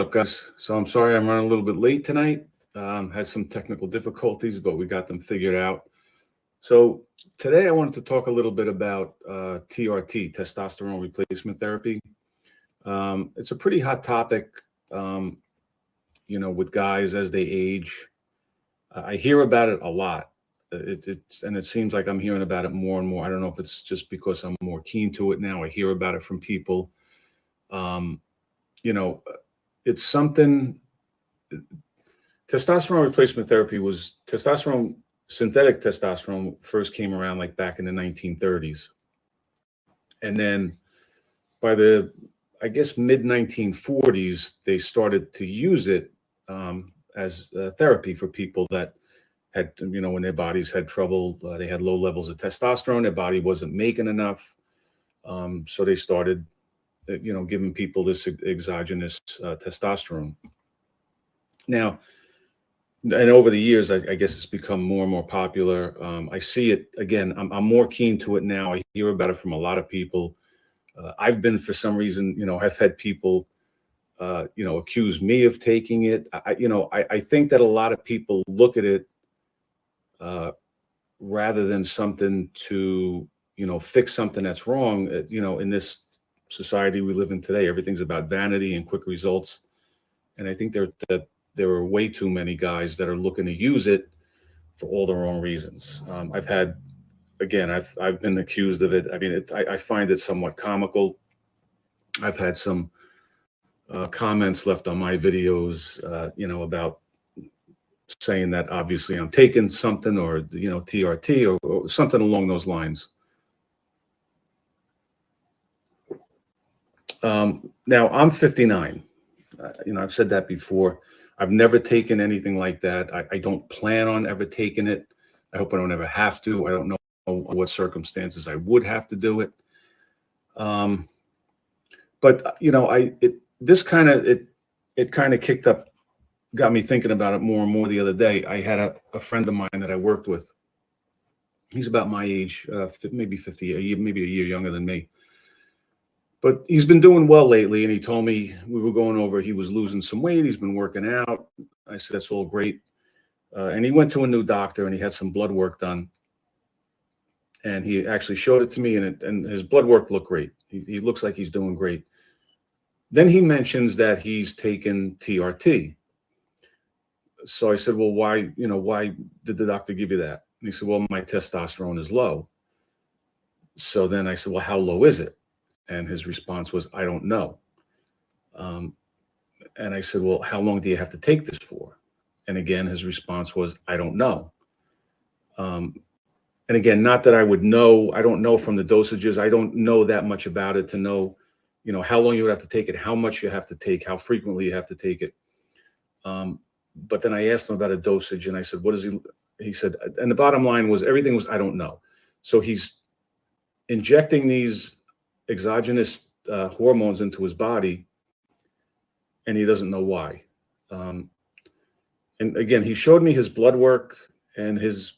What's up, guys? So I'm sorry I'm running a little bit late tonight. Had some technical difficulties, but we got them figured out. So today I wanted to talk a little bit about TRT, testosterone replacement therapy. It's a pretty hot topic, with guys as they age. I hear about it a lot. It seems like I'm hearing about it more and more. I don't know if it's just because I'm more keen to it now. I hear about it from people. Um, you know, it's something. Testosterone replacement therapy was synthetic testosterone first came around like back in the 1930s. And then by the, I guess, mid 1940s, they started to use it as therapy for people that had, when their bodies had trouble, they had low levels of testosterone, their body wasn't making enough. So they started, giving people this exogenous testosterone. Now, and over the years, I guess it's become more and more popular. I see it again. I'm more keen to it now. I hear about it from a lot of people. I've been, for some reason, I've had people, accuse me of taking it. I think that a lot of people look at it rather than something to, fix something that's wrong. In this society we live in today, everything's about vanity and quick results. And I think there are way too many guys that are looking to use it for all the wrong reasons. I've been accused of it. I mean, I find it somewhat comical. I've had some comments left on my videos, about saying that obviously I'm taking something or, TRT or something along those lines. Now I'm 59. I've said that before. I've never taken anything like that. I don't plan on ever taking it. I hope I don't ever have to. I don't know what circumstances I would have to do it. But this kind of kicked up, got me thinking about it more and more the other day. I had a friend of mine that I worked with. He's about my age, maybe 50, maybe a year younger than me. But he's been doing well lately, and he told me, we were going over, he was losing some weight. He's been working out. I said, that's all great. And he went to a new doctor, and he had some blood work done. And he actually showed it to me, and his blood work looked great. He looks like he's doing great. Then he mentions that he's taken TRT. So I said, well, why did the doctor give you that? And he said, well, my testosterone is low. So then I said, well, how low is it? And his response was, I don't know. And I said, well, how long do you have to take this for? And again, his response was, I don't know. And again, not that I would know, I don't know from the dosages. I don't know that much about it to know, how long you would have to take it, how much you have to take, how frequently you have to take it. But then I asked him about a dosage, and I said, what is he said, and the bottom line was, everything was, I don't know. So he's injecting these exogenous hormones into his body, and he doesn't know why. And again, he showed me his blood work, and his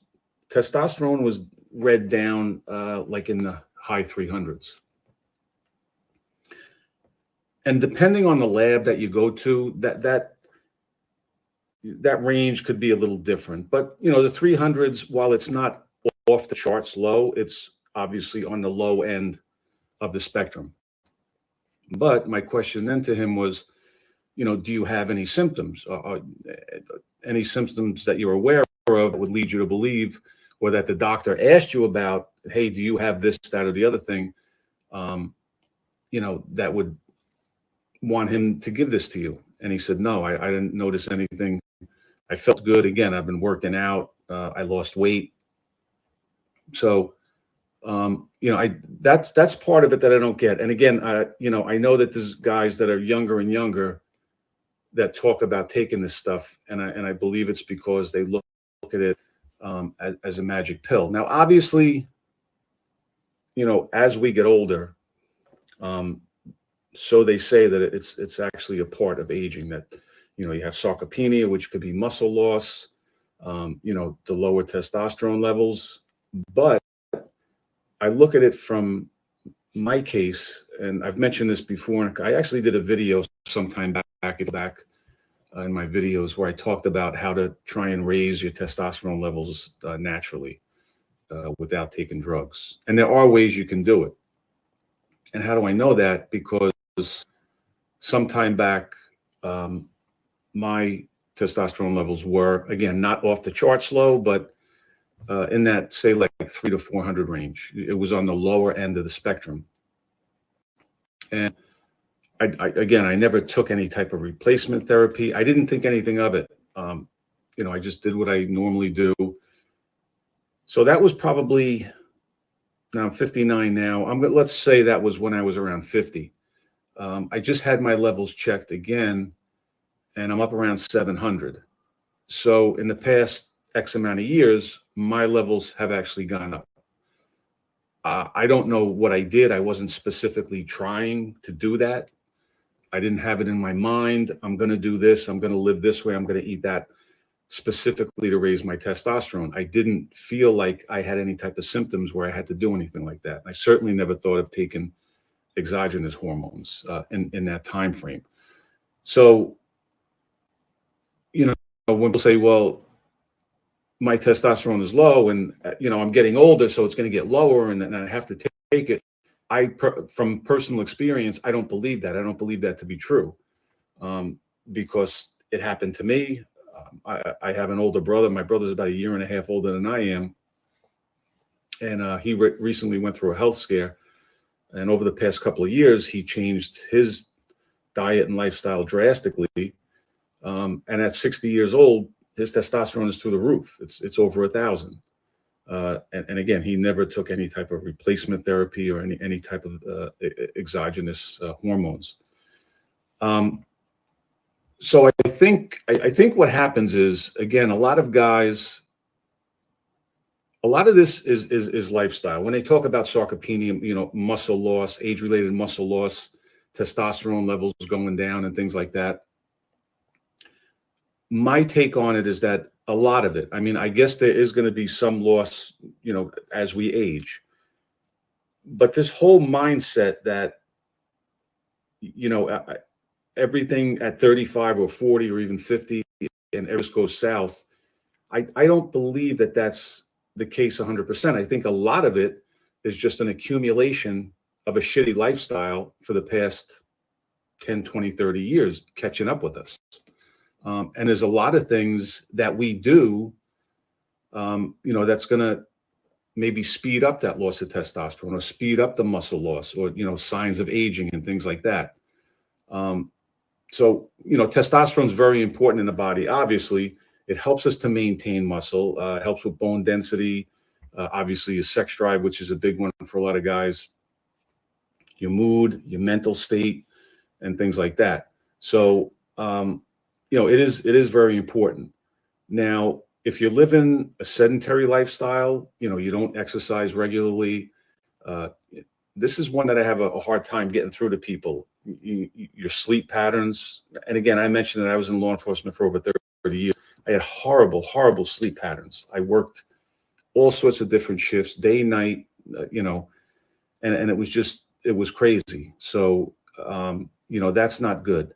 testosterone was read down like in the high 300s. And depending on the lab that you go to, that range could be a little different. But the 300s, while it's not off the charts low, it's obviously on the low end of the spectrum. But my question then to him was, do you have any symptoms? Any symptoms that you're aware of that would lead you to believe, or that the doctor asked you about, hey, do you have this, that, or the other thing, that would want him to give this to you? And he said, no, I didn't notice anything. I felt good. Again, I've been working out. I lost weight. So, that's part of it that I don't get. And again, I know that there's guys that are younger and younger that talk about taking this stuff, and I believe it's because they look at it as a magic pill. Now, obviously, as we get older, so they say that it's actually a part of aging, that you have sarcopenia, which could be muscle loss, the lower testosterone levels. But I look at it from my case, and I've mentioned this before, I actually did a video sometime back in my videos where I talked about how to try and raise your testosterone levels naturally without taking drugs. And there are ways you can do it. And how do I know that? Because sometime back, my testosterone levels were, again, not off the charts low, but in that, say, like 300 to 400 range. It was on the lower end of the spectrum. And I never took any type of replacement therapy. I didn't think anything of it. I just did what I normally do. So that was probably, now I'm 59 now. Let's say that was when I was around 50. I just had my levels checked again, and I'm up around 700. So in the past X amount of years, my levels have actually gone up. I don't know what I did. I wasn't specifically trying to do that. I didn't have it in my mind. I'm going to do this. I'm going to live this way. I'm going to eat that specifically to raise my testosterone. I didn't feel like I had any type of symptoms where I had to do anything like that. I certainly never thought of taking exogenous hormones in that time frame. So, when people say, well, my testosterone is low and, I'm getting older, so it's going to get lower and then I have to take it. From personal experience, I don't believe that. I don't believe that to be true because it happened to me. I have an older brother. My brother's about a year and a half older than I am. And he recently went through a health scare. And over the past couple of years, he changed his diet and lifestyle drastically. And at 60 years old, his testosterone is through the roof. It's over 1,000. And again, he never took any type of replacement therapy or any type of exogenous hormones. So I think what happens is, again, a lot of this is lifestyle. When they talk about sarcopenia, muscle loss, age-related muscle loss, testosterone levels going down and things like that. My take on it is that a lot of it, I guess there is going to be some loss, as we age. But this whole mindset that, everything at 35 or 40 or even 50 and everything goes south, I don't believe that that's the case 100%. I think a lot of it is just an accumulation of a shitty lifestyle for the past 10, 20, 30 years catching up with us. And there's a lot of things that we do, that's going to maybe speed up that loss of testosterone or speed up the muscle loss or, signs of aging and things like that. So, testosterone is very important in the body. Obviously, it helps us to maintain muscle, helps with bone density, obviously your sex drive, which is a big one for a lot of guys, your mood, your mental state, and things like that. So, it is very important. Now, if you're living a sedentary lifestyle, you don't exercise regularly, this is one that I have a hard time getting through to people. Your sleep patterns. And again, I mentioned that I was in law enforcement for over 30 years. I had horrible, horrible sleep patterns. I worked all sorts of different shifts, day, night, and it was crazy. So, that's not good.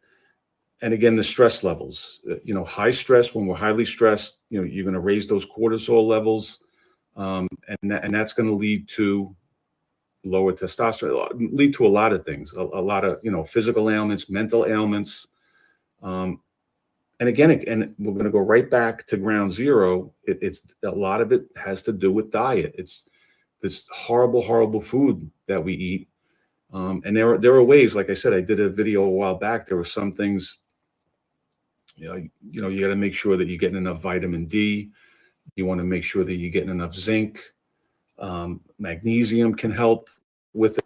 And again, the stress levels, high stress, when we're highly stressed, you're going to raise those cortisol levels. And that's going to lead to lower testosterone, lead to a lot of things, a lot of, physical ailments, mental ailments. And again, and we're going to go right back to ground zero. It's a lot of it has to do with diet. It's this horrible, horrible food that we eat. And there are ways, like I said, I did a video a while back. There were some things, you got to make sure that you're getting enough vitamin D. You want to make sure that you're getting enough zinc. Magnesium can help with it.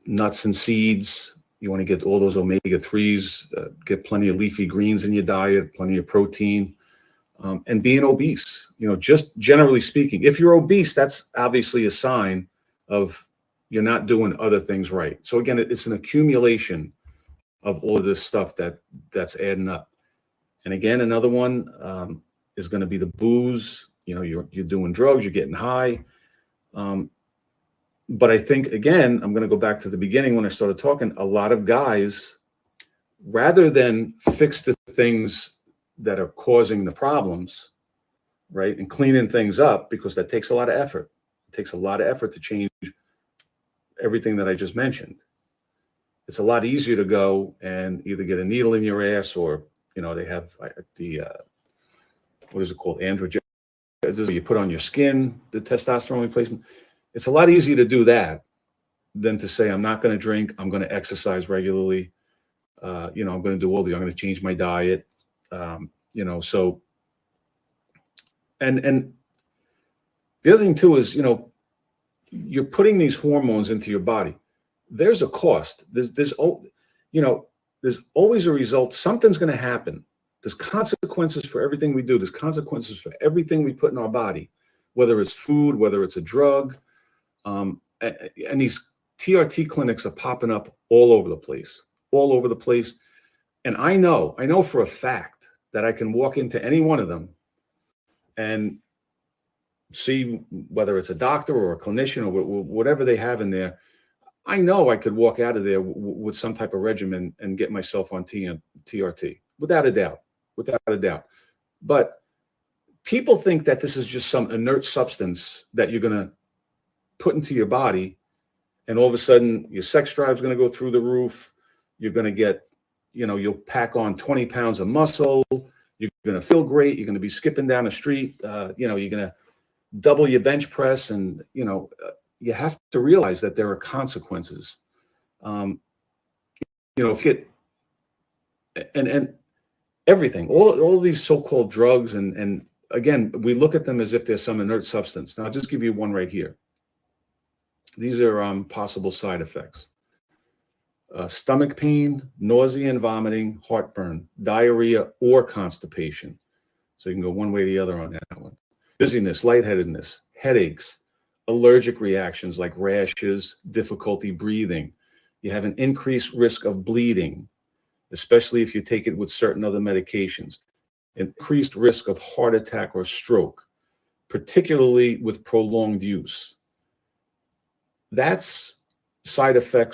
Nuts and seeds. You want to get all those omega-3s, get plenty of leafy greens in your diet, plenty of protein, and being obese. Just generally speaking, if you're obese, that's obviously a sign of you're not doing other things right. So again, it's an accumulation of all of this stuff that's adding up. And again, another one is going to be the booze. You're doing drugs, you're getting high. But I think, again, I'm going to go back to the beginning when I started talking. A lot of guys, rather than fix the things that are causing the problems, right, and cleaning things up, because that takes a lot of effort. It takes a lot of effort to change everything that I just mentioned. It's a lot easier to go and either get a needle in your ass, or, they have the, what is it called? Androgen. You put on your skin, the testosterone replacement. It's a lot easier to do that than to say, I'm not going to drink, I'm going to exercise regularly. I'm going to do all I'm going to change my diet. So, and the other thing too is, you're putting these hormones into your body. There's a cost. There's always a result. Something's going to happen. There's consequences for everything we do. There's consequences for everything we put in our body, whether it's food, whether it's a drug. And these TRT clinics are popping up all over the place. And I know for a fact that I can walk into any one of them and see whether it's a doctor or a clinician or whatever they have in there. I know I could walk out of there with some type of regimen and get myself on TRT, without a doubt. But people think that this is just some inert substance that you're going to put into your body, and all of a sudden your sex drive is going to go through the roof. You're going to get, you'll pack on 20 pounds of muscle. You're going to feel great. You're going to be skipping down the street. You're going to double your bench press. And, you have to realize that there are consequences. If you get, and everything, all these so-called drugs. And again, we look at them as if they're some inert substance. Now, I'll just give you one right here. These are possible side effects. Stomach pain, nausea and vomiting, heartburn, diarrhea, or constipation. So you can go one way or the other on that one. Dizziness, lightheadedness, headaches, allergic reactions like rashes, difficulty breathing. You have an increased risk of bleeding, especially if you take it with certain other medications. Increased risk of heart attack or stroke, particularly with prolonged use. That's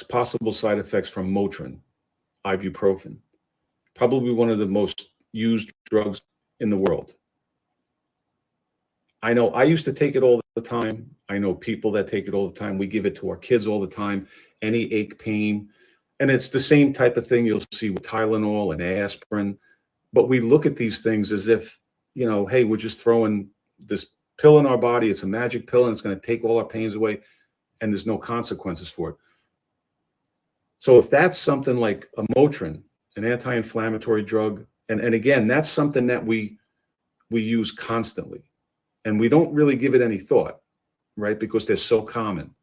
possible side effects from Motrin, ibuprofen, probably one of the most used drugs in the world. I know I used to take it all the time. I know people that take it all the time. We give it to our kids all the time, any ache, pain. And it's the same type of thing you'll see with Tylenol and aspirin. But we look at these things as if, hey, we're just throwing this pill in our body. It's a magic pill and it's going to take all our pains away, and there's no consequences for it. So if that's something like a Motrin, an anti-inflammatory drug, and again, that's something that we use constantly, and we don't really give it any thought, right? Because they're so common.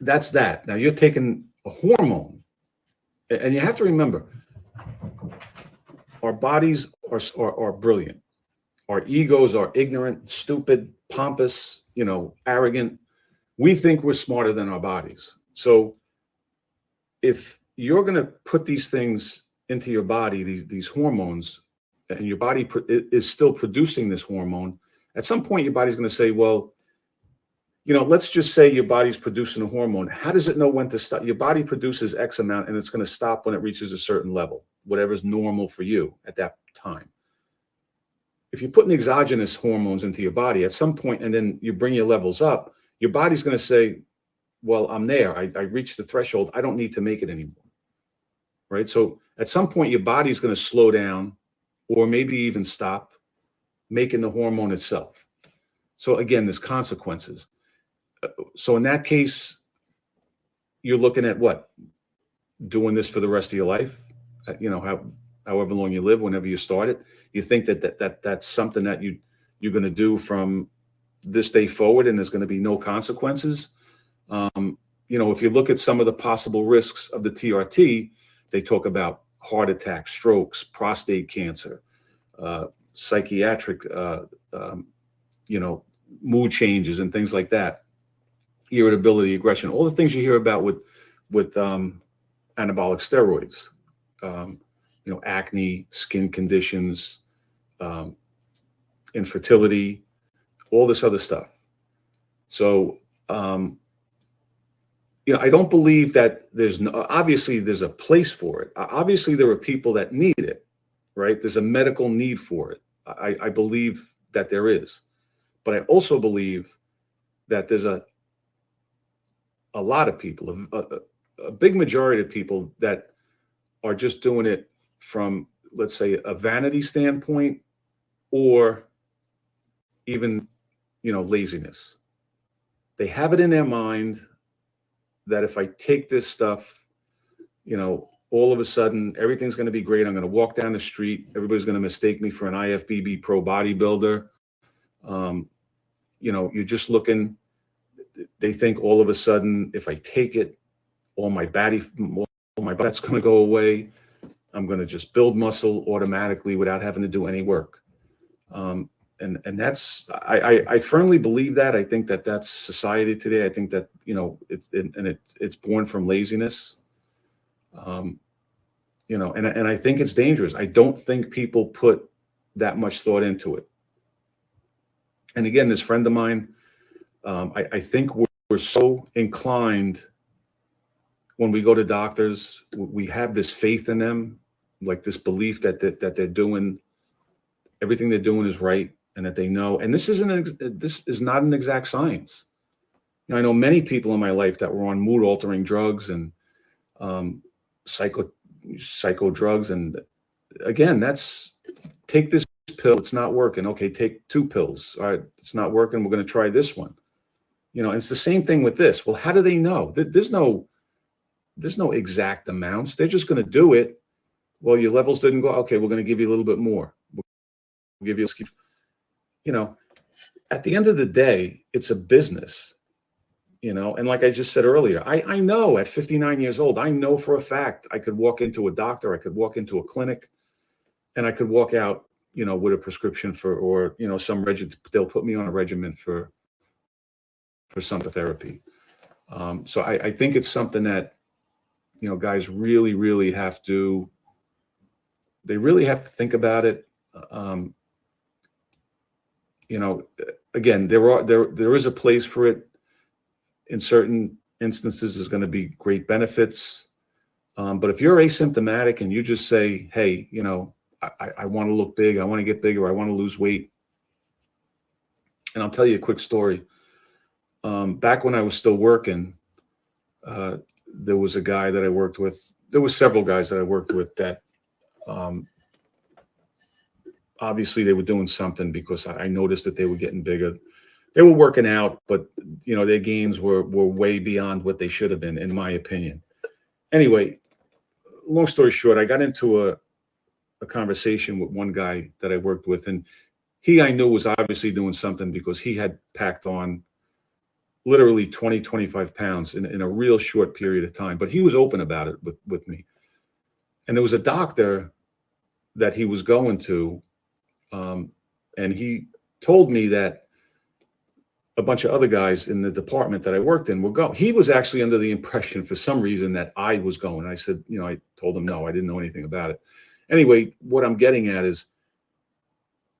That's that. Now you're taking a hormone, and you have to remember, our bodies are brilliant. Our egos are ignorant, stupid, pompous, arrogant. We think we're smarter than our bodies. So if you're going to put these things into your body, these hormones, and your body is still producing this hormone, at some point your body's going to say, well, let's just say your body's producing a hormone. How does it know when to stop? Your body produces X amount, and it's going to stop when it reaches a certain level, whatever's normal for you at that time. If you're putting exogenous hormones into your body at some point, and then you bring your levels up, your body's going to say, well, I'm there. I reached the threshold. I don't need to make it anymore. Right? So at some point, your body's going to slow down, or maybe even stop making the hormone itself. So again, there's consequences. So in that case, you're looking at what? Doing this for the rest of your life? However long you live, whenever you start it. You think that's something that you're going to do from this day forward, and there's going to be no consequences. If you look at some of the possible risks of the TRT, they talk about heart attack, strokes, prostate cancer, psychiatric, mood changes and things like that, irritability, aggression, all the things you hear about with anabolic steroids, acne, skin conditions, infertility, all this other stuff. So, I don't believe that obviously there's a place for it. Obviously there are people that need it, right? There's a medical need for it. I believe that there is, but I also believe that there's a lot of people, a big majority of people that are just doing it from, let's say, a vanity standpoint, or even, laziness. They have it in their mind that if I take this stuff, all of a sudden everything's going to be great. I'm going to walk down the street. Everybody's going to mistake me for an IFBB pro bodybuilder. You're just looking. They think all of a sudden, if I take it, all my that's going to go away. I'm going to just build muscle automatically without having to do any work. And that's, I firmly believe that. I think that that's society today. I think that, it's born from laziness. And I think it's dangerous. I don't think people put that much thought into it. And again, this friend of mine, I think we're so inclined when we go to doctors, we have this faith in them, like this belief that they're doing everything they're doing is right, and that they know. And this is not an exact science. I know many people in my life that were on mood altering drugs and psycho drugs. And again, take this pill, it's not working. Okay, take 2 pills. All right, it's not working. We're going to try this one. It's the same thing with this. Well, how do they know? There's no exact amounts. They're just going to do it. Well, your levels didn't go. Okay, we're going to give you a little bit more. We'll give you, at the end of the day, it's a business, and like I just said earlier, I know at 59 years old, I know for a fact I could walk into a doctor, I could walk into a clinic, and I could walk out, with a prescription or some regimen. They'll put me on a regimen for some therapy. So I think it's something that, guys really, really have to think about it. Again, there is a place for it. In certain instances, there's going to be great benefits. But if you're asymptomatic and you just say, hey, I want to look big, I want to get bigger, I want to lose weight. And I'll tell you a quick story. Back when I was still working, there was a guy that I worked with. There were several guys that I worked with that obviously they were doing something, because I noticed that they were getting bigger. They were working out, but their gains were way beyond what they should have been, in my opinion. Anyway, long story short, I got into a conversation with one guy that I worked with, and I knew was obviously doing something, because he had packed on literally 20, 25 pounds in a real short period of time. But he was open about it with me. And there was a doctor that he was going to, and he told me that a bunch of other guys in the department that I worked in were going. He was actually under the impression, for some reason, that I was going. I said, I told him no, I didn't know anything about it. Anyway, what I'm getting at is,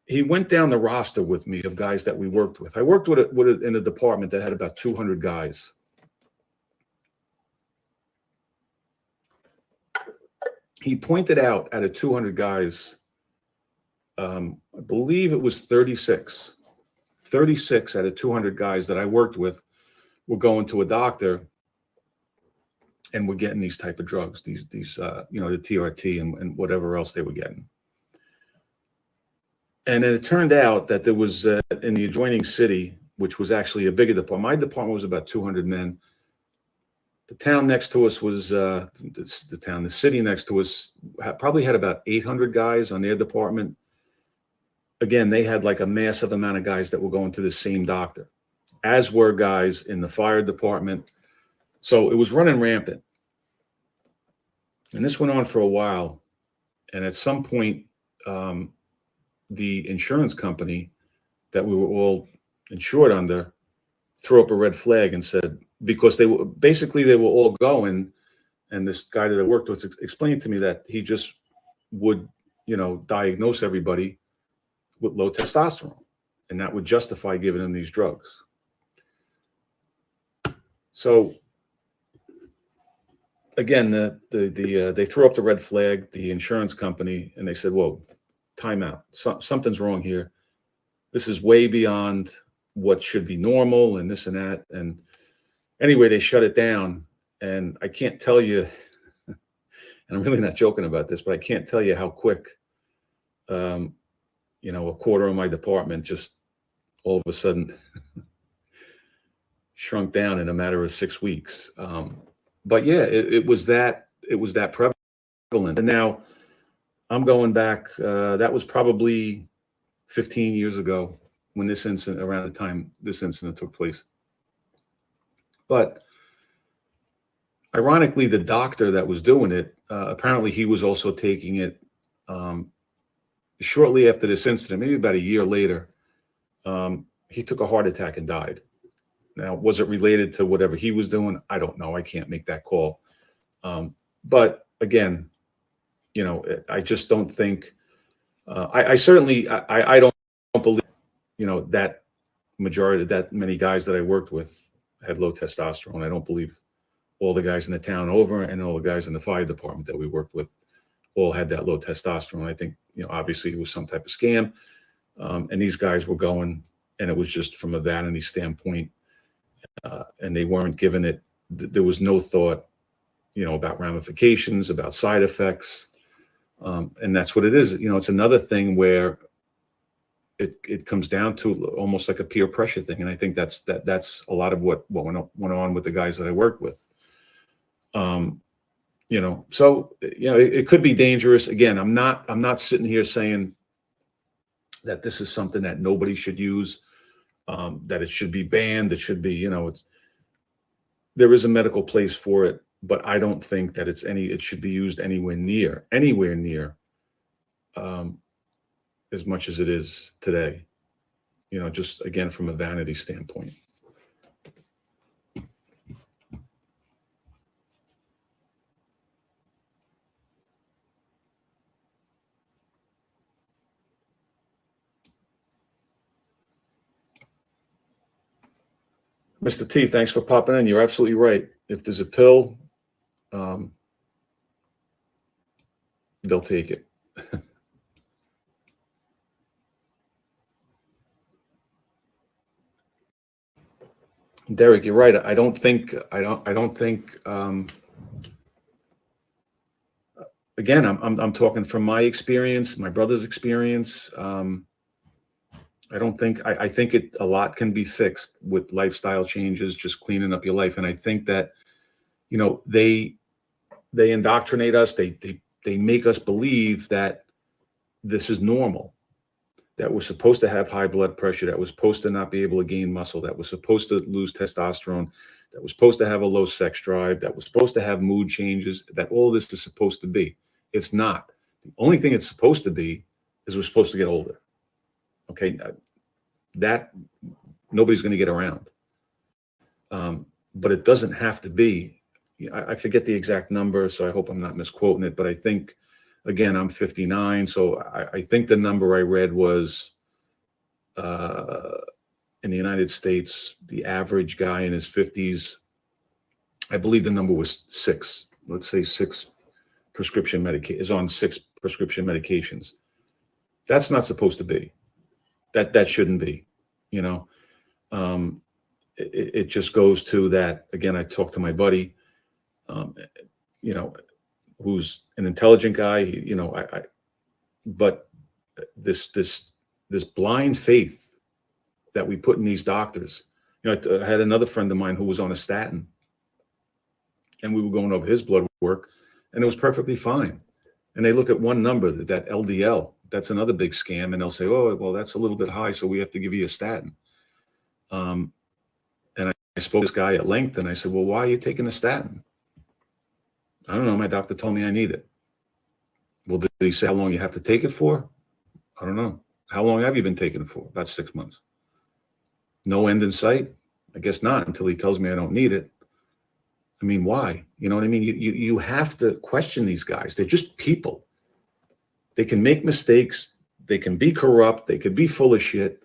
he went down the roster with me of guys that we worked with. I worked with it in a department that had about 200 guys. He pointed out out of 200 guys, I believe it was 36 out of 200 guys that I worked with were going to a doctor and were getting these type of drugs, these the TRT and whatever else they were getting. And then it turned out that there was in the adjoining city, which was actually a bigger department. My department was about 200 men. The town next to us was the city next to us probably had about 800 guys on their department. Again, they had like a massive amount of guys that were going to the same doctor, as were guys in the fire department. So it was running rampant. And this went on for a while. And at some point, the insurance company that we were all insured under threw up a red flag and said, because they were all going, and this guy that I worked with explained to me that he just would, diagnose everybody with low testosterone, and that would justify giving them these drugs. So again, they threw up the red flag, the insurance company, and they said, "Whoa, time out. Something's wrong here. This is way beyond what should be normal, and this and that." And anyway, they shut it down. And I can't tell you, and I'm really not joking about this, but I can't tell you how quick, a quarter of my department just all of a sudden shrunk down in a matter of 6 weeks. But yeah, it was that prevalent. And now I'm going back. That was probably 15 years ago when around the time this incident took place. But ironically, the doctor that was doing it, apparently he was also taking it shortly after this incident, maybe about a year later. He took a heart attack and died. Now, was it related to whatever he was doing? I don't know. I can't make that call. But again, I just don't think, I certainly don't believe, that majority, that many guys that I worked with had low testosterone. I don't believe all the guys in the town over and all the guys in the fire department that we worked with all had that low testosterone. I think, obviously it was some type of scam. And these guys were going, and it was just from a vanity standpoint. And they weren't given it. There was no thought, about ramifications, about side effects. And that's what it is. It's another thing where it comes down to almost like a peer pressure thing. And I think that's a lot of what went on with the guys that I worked with. So, it could be dangerous. Again, I'm not sitting here saying that this is something that nobody should use, that it should be banned. It should be, there is a medical place for it, but I don't think that it should be used anywhere near as much as it is today, just again, from a vanity standpoint. Mr. T, thanks for popping in. You're absolutely right. If there's a pill, they'll take it. Derek, you're right. I don't think, again, I'm talking from my experience, my brother's experience. I think a lot can be fixed with lifestyle changes, just cleaning up your life. And I think that, they indoctrinate us. They make us believe that this is normal, that we're supposed to have high blood pressure, that we're supposed to not be able to gain muscle, that we're supposed to lose testosterone, that we're supposed to have a low sex drive, that we're supposed to have mood changes, that all this is supposed to be. It's not. The only thing it's supposed to be is we're supposed to get older. Okay, that nobody's going to get around. But it doesn't have to be. I forget the exact number, so I hope I'm not misquoting it. But I think, again, I'm 59, so I think the number I read was in the United States, the average guy in his 50s, I believe the number was 6. Let's say 6 is on 6 prescription medications. That's not supposed to be. That shouldn't be. It just goes to that. Again, I talked to my buddy, who's an intelligent guy. But this blind faith that we put in these doctors. I had another friend of mine who was on a statin, and we were going over his blood work, and it was perfectly fine. And they look at one number, that LDL. That's another big scam, and they'll say, "Oh, well, that's a little bit high, so we have to give you a statin." And I spoke to this guy at length, and I said, "Well, why are you taking a statin?" "I don't know. My doctor told me I need it." "Well, did he say how long you have to take it for?" "I don't know." "How long have you been taking it for?" "About 6 months." "No end in sight?" "I guess not, until he tells me I don't need it." I mean, why? You know what I mean? You have to question these guys. They're just people. They can make mistakes. They can be corrupt. They could be full of shit.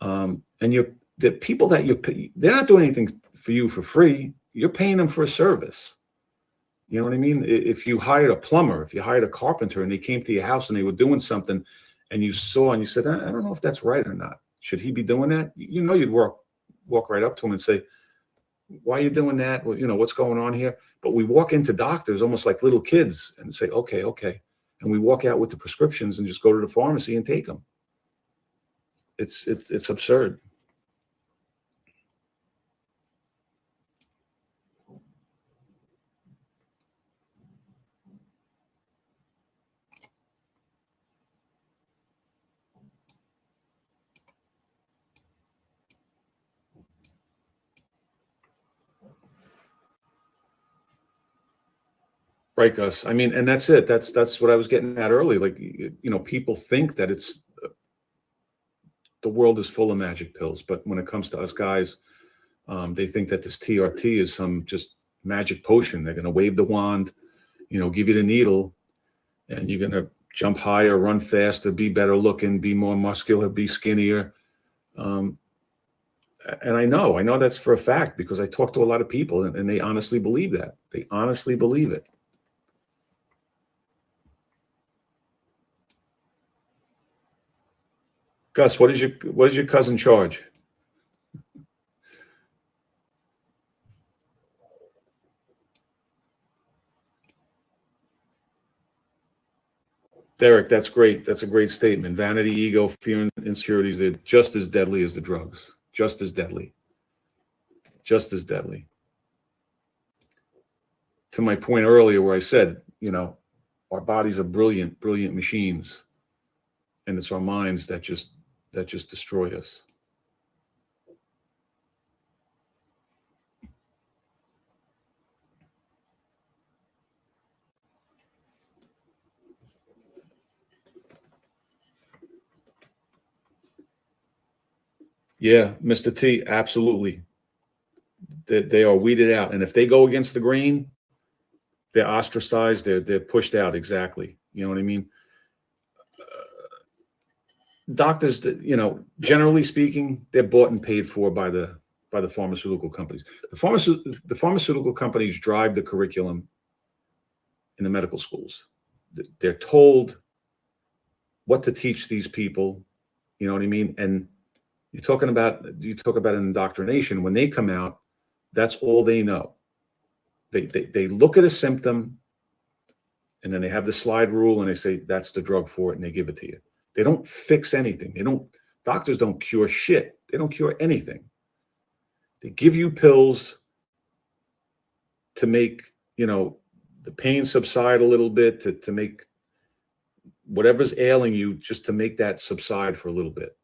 And the people that they're not doing anything for you for free. You're paying them for a service. You know what I mean? If you hired a plumber, if you hired a carpenter and they came to your house and they were doing something and you saw and you said, I don't know if that's right or not. Should he be doing that? You'd walk right up to him and say, why are you doing that? Well, what's going on here? But we walk into doctors almost like little kids and say, okay. And we walk out with the prescriptions and just go to the pharmacy and take them. It's absurd. Right, Gus. I mean, and that's it. That's what I was getting at earlier. Like, people think that the world is full of magic pills, but when it comes to us guys, they think that this TRT is some just magic potion. They're going to wave the wand, give you the needle, and you're going to jump higher, run faster, be better looking, be more muscular, be skinnier. And I know that's for a fact because I talk to a lot of people and they honestly believe that. They honestly believe it. Gus, what does your cousin charge? Derek, that's great. That's a great statement. Vanity, ego, fear, and insecurities, they're just as deadly as the drugs. Just as deadly. Just as deadly. To my point earlier where I said, our bodies are brilliant, brilliant machines. And it's our minds that just destroy us. Yeah, Mr. T, absolutely. They are weeded out. And if they go against the grain, they're ostracized, they're pushed out. Exactly. You know what I mean? Doctors, generally speaking, they're bought and paid for by the pharmaceutical companies. The pharmaceutical companies drive the curriculum in the medical schools. They're told what to teach these people. You know what I mean? And you talk about an indoctrination. When they come out, that's all they know. They look at a symptom, and then they have the slide rule, and they say that's the drug for it, and they give it to you. They don't fix anything. Doctors don't cure shit. They don't cure anything. They give you pills to make, the pain subside a little bit, to make whatever's ailing you, just to make that subside for a little bit.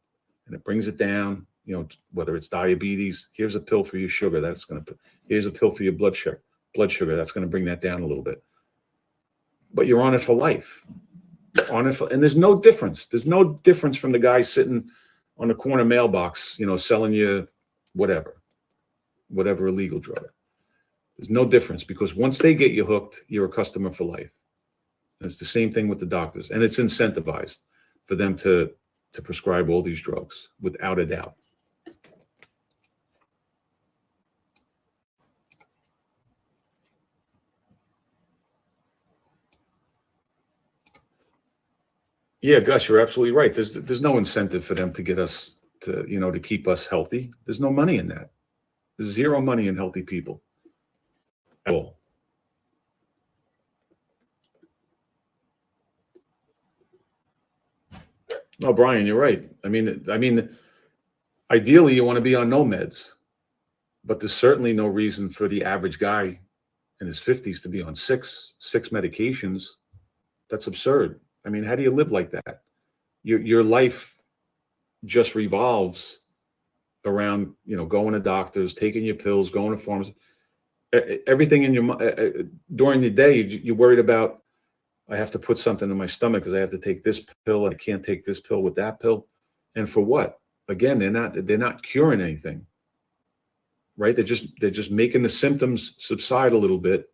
And it brings it down, whether it's diabetes, here's a pill for your sugar. Here's a pill for your blood sugar. That's going to bring that down a little bit. But you're on it for life. And there's no difference. There's no difference from the guy sitting on the corner mailbox, selling you whatever illegal drug. There's no difference because once they get you hooked, you're a customer for life. And it's the same thing with the doctors. And it's incentivized for them to prescribe all these drugs without a doubt. Yeah, Gus, you're absolutely right. There's no incentive for them to get us to keep us healthy. There's no money in that. There's zero money in healthy people at all. No, Brian, you're right. I mean, ideally you want to be on no meds, but there's certainly no reason for the average guy in his 50s to be on six medications. That's absurd. I mean, how do you live like that? Your life just revolves around, going to doctors, taking your pills, going to pharmacy. Everything in your during the day, you're worried about, I have to put something in my stomach because I have to take this pill. I can't take this pill with that pill. And for what? Again, they're not curing anything, right? They're just making the symptoms subside a little bit.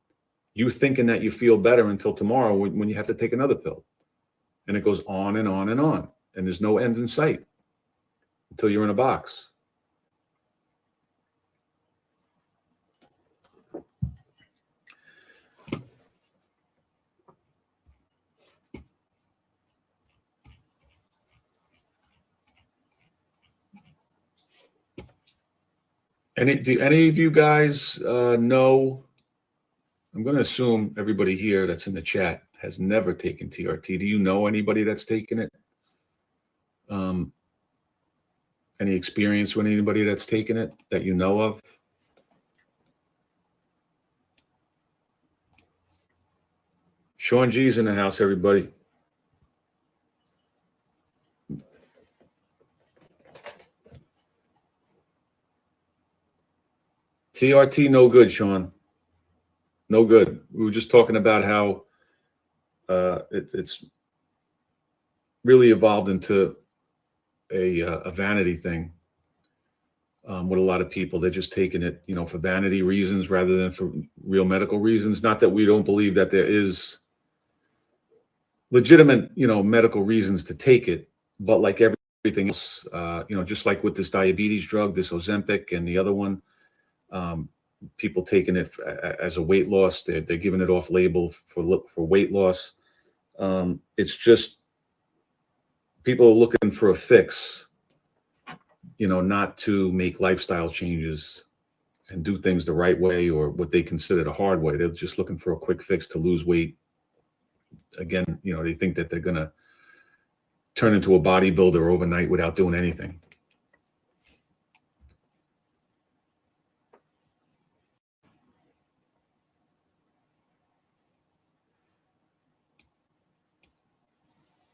You thinking that you feel better until tomorrow when you have to take another pill. And it goes on and on and on. And there's no end in sight until you're in a box. Do any of you guys know? I'm going to assume everybody here that's in the chat has never taken TRT. Do you know anybody that's taken it? Any experience with anybody that's taken it that you know of? Sean G's in the house, everybody. TRT, no good, Sean. No good. We were just talking about how it's really evolved into a vanity thing with a lot of people. They're just taking it, for vanity reasons rather than for real medical reasons. Not that we don't believe that there is legitimate, medical reasons to take it, but like everything else, just like with this diabetes drug, this Ozempic and the other one, people taking it as a weight loss. They're giving it off label for weight loss. It's just people are looking for a fix, not to make lifestyle changes and do things the right way or what they consider the hard way. They're just looking for a quick fix to lose weight. Again, they think that they're going to turn into a bodybuilder overnight without doing anything.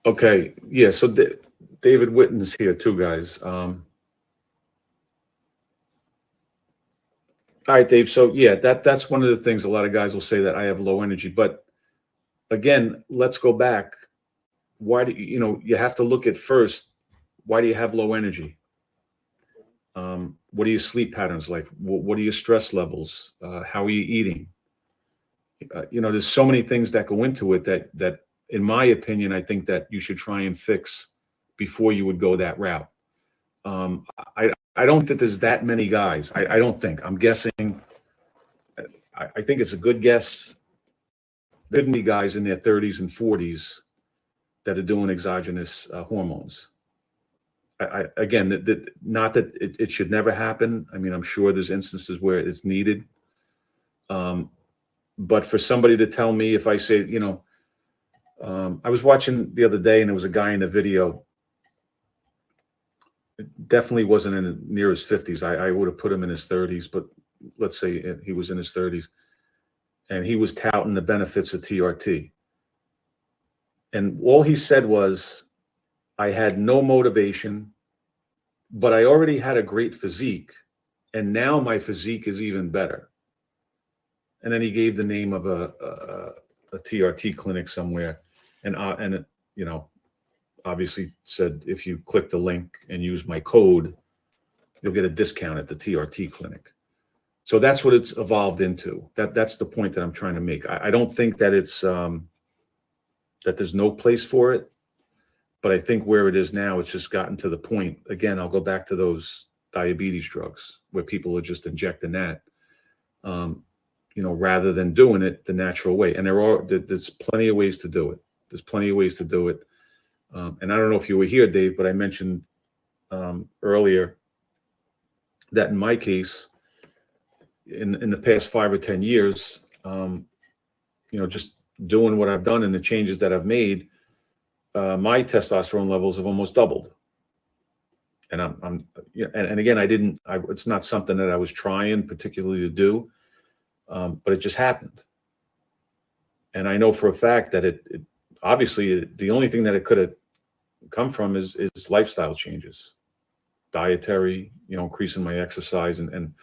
Okay. Yeah. So David Witten's here too, guys. All right, Dave. So yeah, that's one of the things a lot of guys will say, that I have low energy. But again, let's go back. Why do you have to look at first, why do you have low energy? What are your sleep patterns like? What are your stress levels? How are you eating? There's so many things that go into it that in my opinion, I think that you should try and fix before you would go that route. I don't think that there's that many guys. I don't think. I'm guessing. I think it's a good guess. There'd be guys in their 30s and 40s that are doing exogenous hormones. Again, not that it should never happen. I mean, I'm sure there's instances where it's needed. But for somebody to tell me, if I say, I was watching the other day and there was a guy in the video. It definitely wasn't near his 50s. I would have put him in his 30s, but let's say he was in his 30s. And he was touting the benefits of TRT. And all he said was, I had no motivation, but I already had a great physique. And now my physique is even better. And then he gave the name of a TRT clinic somewhere. And obviously said, if you click the link and use my code, you'll get a discount at the TRT clinic. So that's what it's evolved into. That's the point that I'm trying to make. I don't think that it's that there's no place for it, but I think where it is now, it's just gotten to the point. Again, I'll go back to those diabetes drugs where people are just injecting that, rather than doing it the natural way. And there's plenty of ways to do it. There's plenty of ways to do it. And I don't know if you were here, Dave, but I mentioned earlier that in my case, in the past 5 or 10 years, just doing what I've done and the changes that I've made, my testosterone levels have almost doubled. And and again, it's not something that I was trying particularly to do, but it just happened. And I know for a fact that it obviously the only thing that it could have come from is lifestyle changes, dietary, increasing my exercise and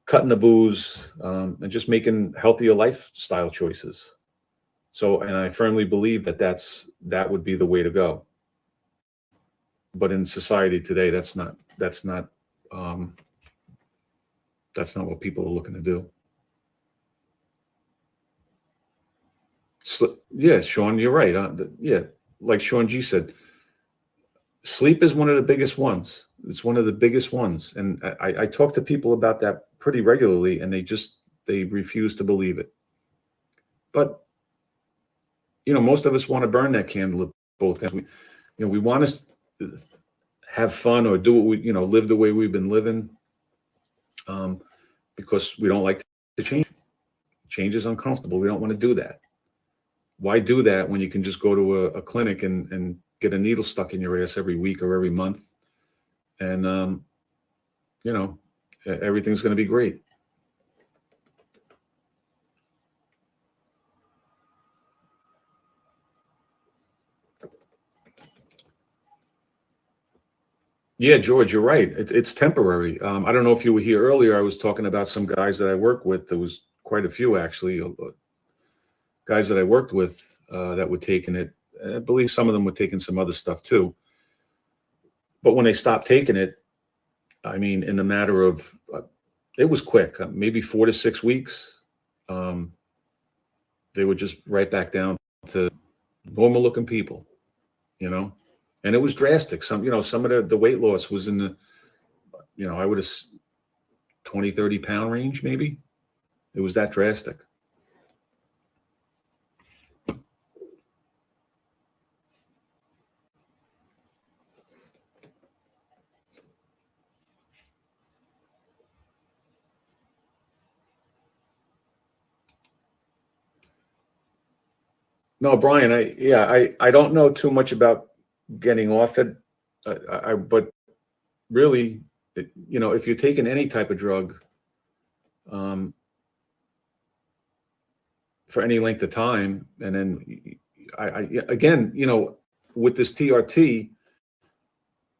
cutting the booze, and just making healthier lifestyle choices. So, and I firmly believe that would be the way to go. But in society today, that's not what people are looking to do. Yeah, Sean, you're right. Yeah, like Sean G said, sleep is one of the biggest ones. It's one of the biggest ones. And I talk to people about that pretty regularly, and they refuse to believe it. But, most of us want to burn that candle at both ends. We want to have fun or do what we, live the way we've been living. because we don't like to change. Change is uncomfortable. We don't want to do that. Why do that when you can just go to a clinic and get a needle stuck in your ass every week or every month, and everything's going to be great. Yeah, George, you're right. It's temporary. I don't know if you were here earlier. I was talking about some guys that I work with. There was quite a few actually, guys that I worked with that were taking it. I believe some of them were taking some other stuff too. But when they stopped taking it, I mean, in the matter of, it was quick, maybe 4 to 6 weeks. They were just right back down to normal looking people, and it was drastic. Some of the weight loss was in the, I would have 20, 30 pound range, maybe. It was that drastic. No, Brian, I don't know too much about getting off it. But really, if you're taking any type of drug, for any length of time, and then again, with this TRT,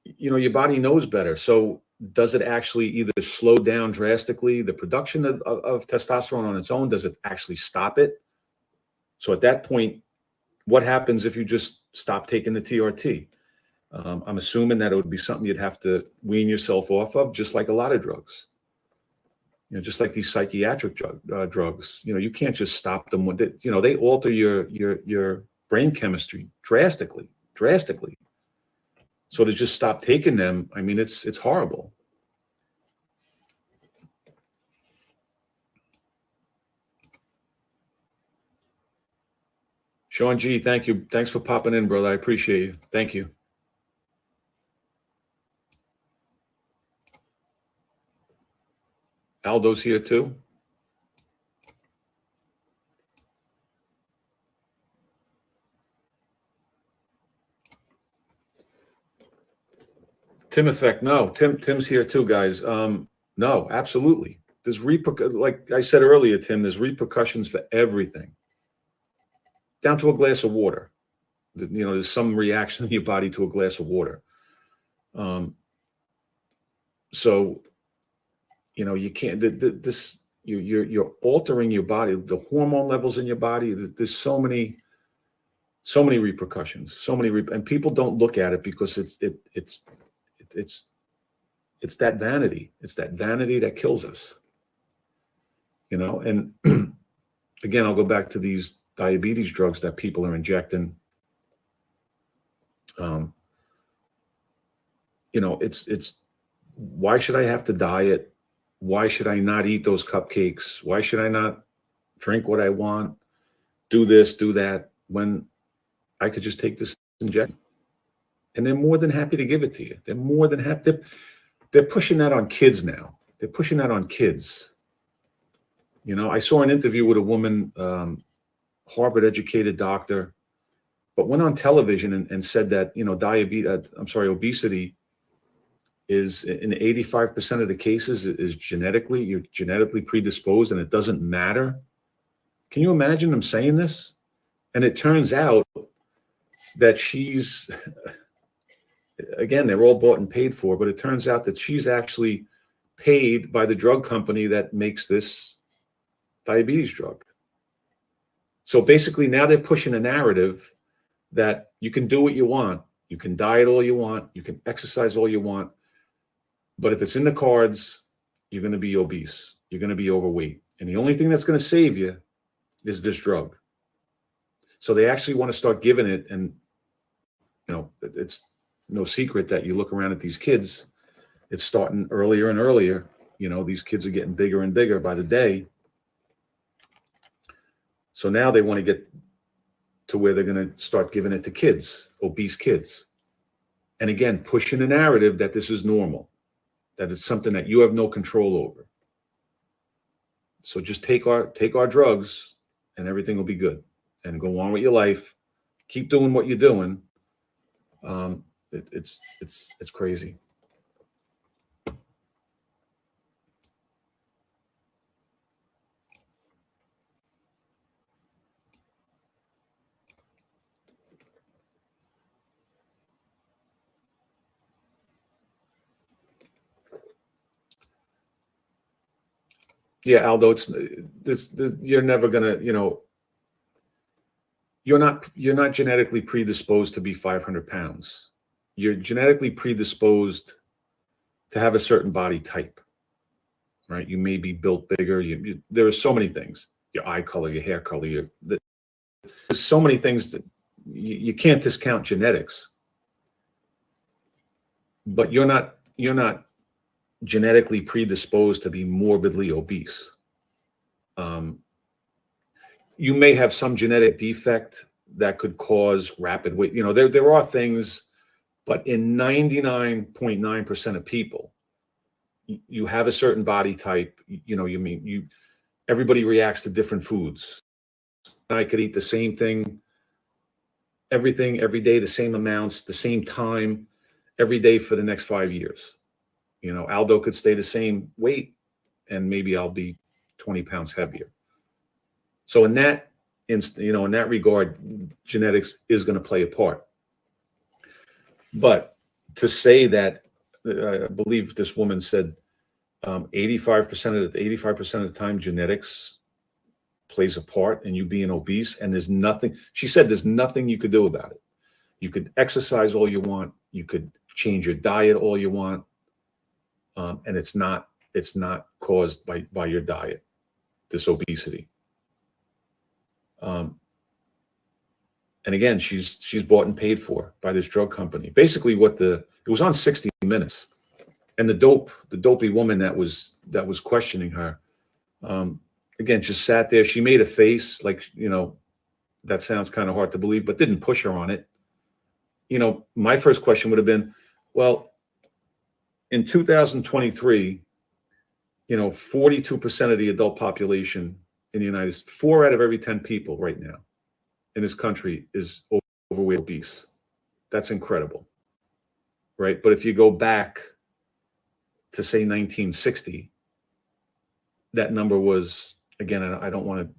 your body knows better. So does it actually either slow down drastically the production of testosterone on its own? Does it actually stop it? So at that point, what happens if you just stop taking the TRT? I'm assuming that it would be something you'd have to wean yourself off of, just like a lot of drugs. Just like these psychiatric drugs. You can't just stop them when they alter your brain chemistry drastically. So to just stop taking them, I mean, it's horrible. Sean G, thank you. Thanks for popping in, brother. I appreciate you. Thank you. Aldo's here too. Tim Effect, no. Tim's here too, guys. No, absolutely. There's like I said earlier, Tim, there's repercussions for everything. Down to a glass of water. There's some reaction in your body to a glass of water. So, you can't. You're altering your body, the hormone levels in your body. There's so many repercussions, and people don't look at it because it's that vanity. It's that vanity that kills us. And again, I'll go back to these diabetes drugs that people are injecting. It's why should I have to diet? Why should I not eat those cupcakes? Why should I not drink what I want? Do this, do that, when I could just take this injection? And they're more than happy to give it to you. They're more than happy. They're pushing that on kids now. They're pushing that on kids. I saw an interview with a woman, Harvard-educated doctor, but went on television and said that, obesity is in 85% of the cases is you're genetically predisposed, and it doesn't matter. Can you imagine them saying this? And it turns out that she's, again, they're all bought and paid for, but it turns out that she's actually paid by the drug company that makes this diabetes drug. So basically now they're pushing a narrative that you can do what you want. You can diet all you want. You can exercise all you want. But if it's in the cards, you're going to be obese. You're going to be overweight. And the only thing that's going to save you is this drug. So they actually want to start giving it. And, it's no secret that you look around at these kids, it's starting earlier and earlier. These kids are getting bigger and bigger by the day. So now they want to get to where they're going to start giving it to kids, obese kids. And again, pushing the narrative that this is normal, that it's something that you have no control over. So just take our drugs, and everything will be good, and go on with your life. Keep doing what you're doing. It's crazy. Yeah, Aldo, it's this. You're never gonna, you're not genetically predisposed to be 500 pounds. You're genetically predisposed to have a certain body type, right? You may be built bigger. There are so many things. Your eye color, your hair color. There's so many things that you can't discount genetics. But you're not genetically predisposed to be morbidly obese. You may have some genetic defect that could cause rapid weight. There are things, but in 99.9% of people, you have a certain body type. Everybody reacts to different foods. I could eat the same thing, everything every day, the same amounts, the same time, every day for the next 5 years. Aldo could stay the same weight, and maybe I'll be 20 pounds heavier. So in that regard, genetics is going to play a part. But to say that, I believe this woman said 85% of the time genetics plays a part in you being obese, and there's nothing. She said there's nothing you could do about it. You could exercise all you want. You could change your diet all you want, and it's not caused by your diet, this obesity. And again, she's bought and paid for by this drug company. Basically, it was on 60 Minutes, and the dopey woman that was questioning her, again, just sat there. She made a face like, that sounds kind of hard to believe, but didn't push her on it. My first question would have been, well, in 2023, 42% of the adult population in the United States, 4 out of every 10 people right now in this country is overweight, obese. That's incredible, right? But if you go back to say 1960, that number was, again, I don't want to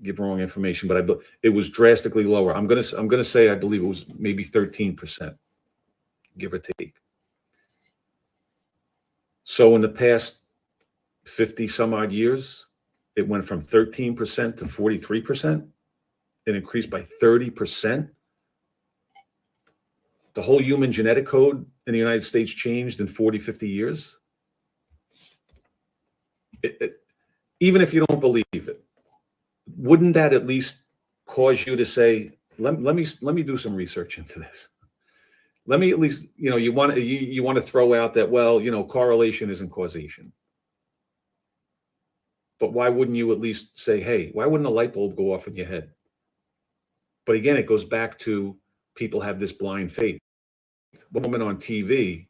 give wrong information, but it was drastically lower. I'm gonna say I believe it was maybe 13%, give or take. So in the past 50 some odd years, it went from 13% to 43%. It increased by 30%. The whole human genetic code in the United States changed in 40, 50 years. Even if you don't believe it, wouldn't that at least cause you to say, let me do some research into this? Let me at least, you want to throw out that, well, correlation isn't causation. But why wouldn't you at least say, hey, why wouldn't a light bulb go off in your head? But again, it goes back to people have this blind faith. One woman on TV,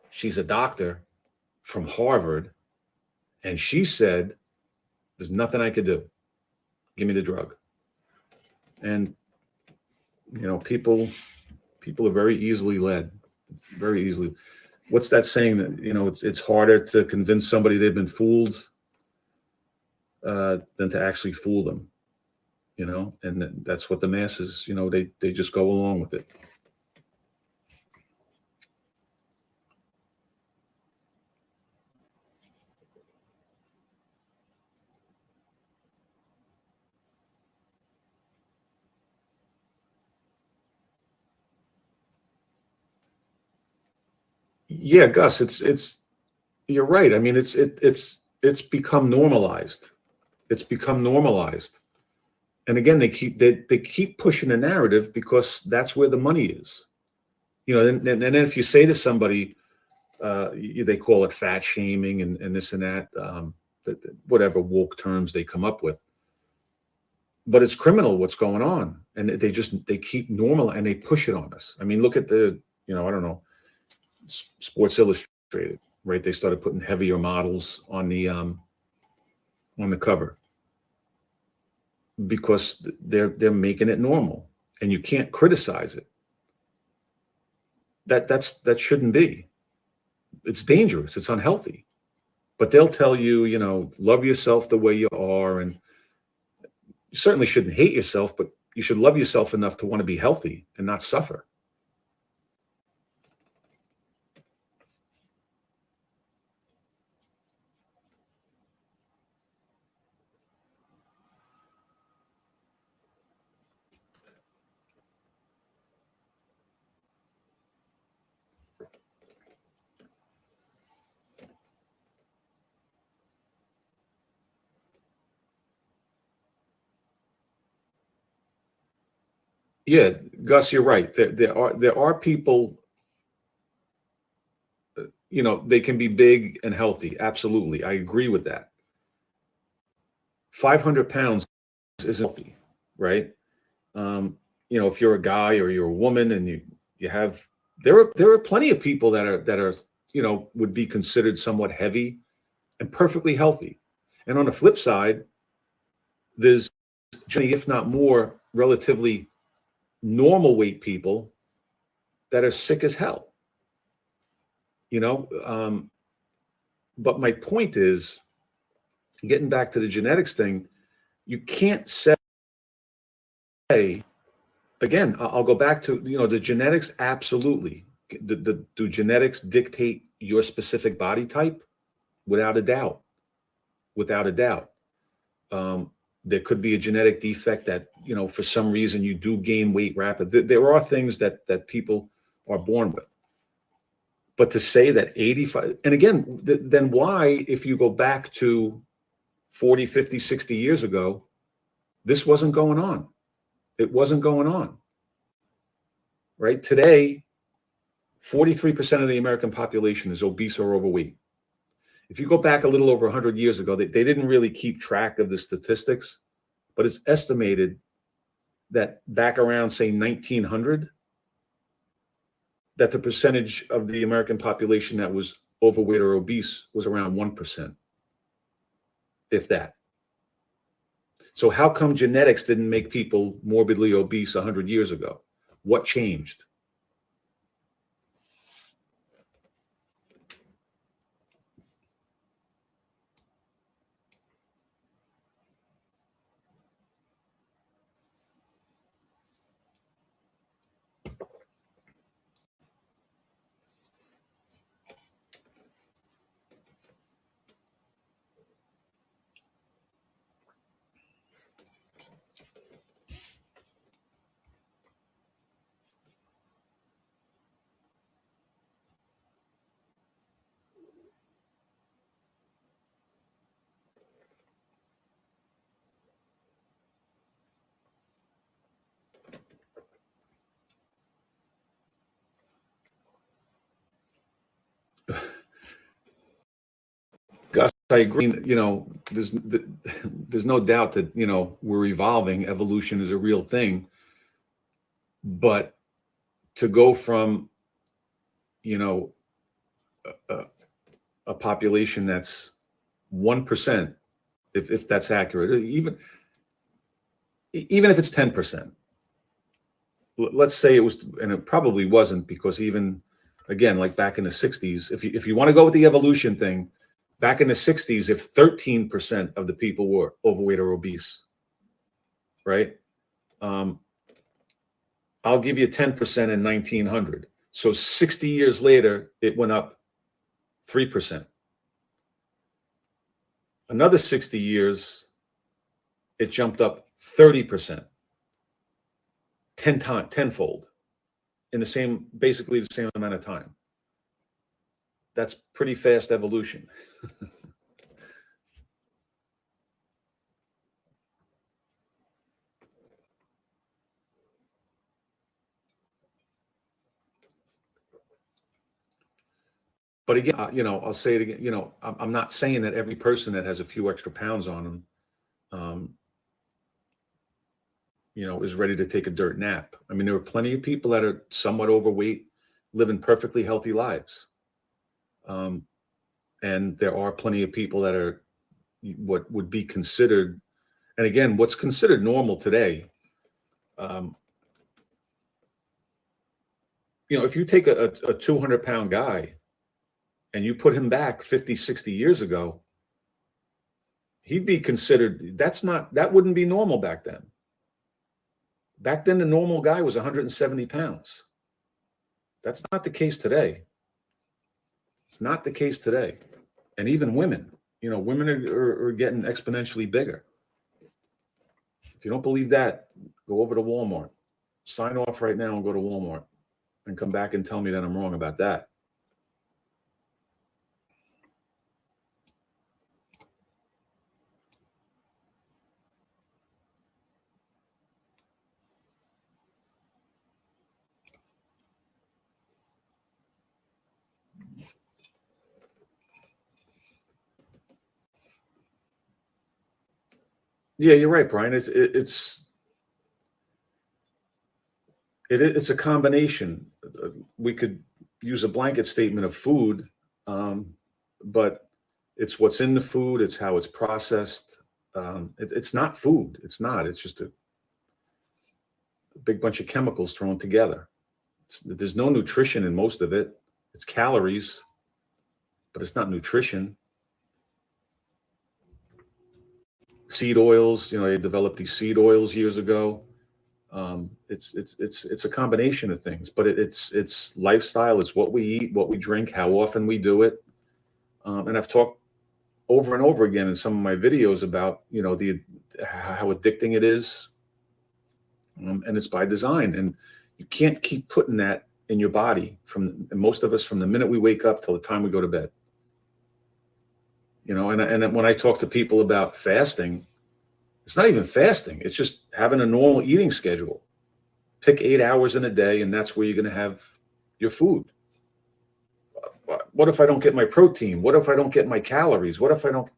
she's a doctor from Harvard, and she said, there's nothing I could do. Give me the drug. And, people are very easily led. Very easily. What's that saying that, it's harder to convince somebody they've been fooled than to actually fool them, and that's what the masses, they just go along with it. Yeah, Gus, you're right. I mean, it's become normalized. It's become normalized. And again, they keep pushing the narrative because that's where the money is. And then if you say to somebody, they call it fat shaming and this and that, whatever woke terms they come up with. But it's criminal what's going on, and they keep normal and they push it on us. I mean, look at I don't know, Sports Illustrated, right? They started putting heavier models on the on the cover because they're making it normal, and you can't criticize it. That shouldn't be. It's dangerous. It's unhealthy. But they'll tell you, love yourself the way you are, and you certainly shouldn't hate yourself, but you should love yourself enough to want to be healthy and not suffer. Yeah, Gus, you're right. There are people, they can be big and healthy. Absolutely. I agree with that. 500 pounds is healthy, right? If you're a guy or you're a woman and you have, there are plenty of people that are, would be considered somewhat heavy and perfectly healthy. And on the flip side, there's, if not more, relatively normal weight people that are sick as hell. But my point is, getting back to the genetics thing, you can't say, again, I'll go back to, the genetics, absolutely. Do genetics dictate your specific body type? Without a doubt. Without a doubt. There could be a genetic defect that, for some reason you do gain weight rapidly. There are things that people are born with. But to say that 85, and again, then why, if you go back to 40, 50, 60 years ago, this wasn't going on. It wasn't going on. Right? Today, 43% of the American population is obese or overweight. If you go back a little over 100 years ago, they didn't really keep track of the statistics, but it's estimated that back around, say, 1900, that the percentage of the American population that was overweight or obese was around 1%, if that. So how come genetics didn't make people morbidly obese 100 years ago? What changed? Gus, I agree. There's no doubt that, we're evolving. Evolution is a real thing. But to go from, a population that's 1%, if that's accurate, even if it's 10%, let's say it was, and it probably wasn't, because even, again, like back in the 60s, if you want to go with the evolution thing, back in the 60s, if 13% of the people were overweight or obese, right? I'll give you 10% in 1900. So 60 years later, it went up 3%. Another 60 years, it jumped up 30%, tenfold in basically the same amount of time. That's pretty fast evolution. But again, I'll say it again, I'm not saying that every person that has a few extra pounds on them, is ready to take a dirt nap. I mean, there are plenty of people that are somewhat overweight, living perfectly healthy lives. And there are plenty of people that are, what would be considered, and again, what's considered normal today. If you take a 200-pound guy and you put him back 50, 60 years ago, he'd be considered, that wouldn't be normal back then. Back then, the normal guy was 170 pounds. That's not the case today. It's not the case today. And even women, women are getting exponentially bigger. If you don't believe that, go over to Walmart. Sign off right now and go to Walmart and come back and tell me that I'm wrong about that. Yeah, you're right, Brian. It's a combination. We could use a blanket statement of food, but it's what's in the food. It's how it's processed. It's not food. It's not. It's just a big bunch of chemicals thrown together. There's no nutrition in most of it. It's calories, but it's not nutrition. Seed oils, they developed these seed oils years ago. It's a combination of things, but it's lifestyle. It's what we eat, what we drink, how often we do it. And I've talked over and over again in some of my videos about how addicting it is, and it's by design. And you can't keep putting that in your body and most of us from the minute we wake up till the time we go to bed. And when I talk to people about fasting, it's not even fasting. It's just having a normal eating schedule. Pick 8 hours in a day, and that's where you're going to have your food. What if I don't get my protein? What if I don't get my calories? What if I don't?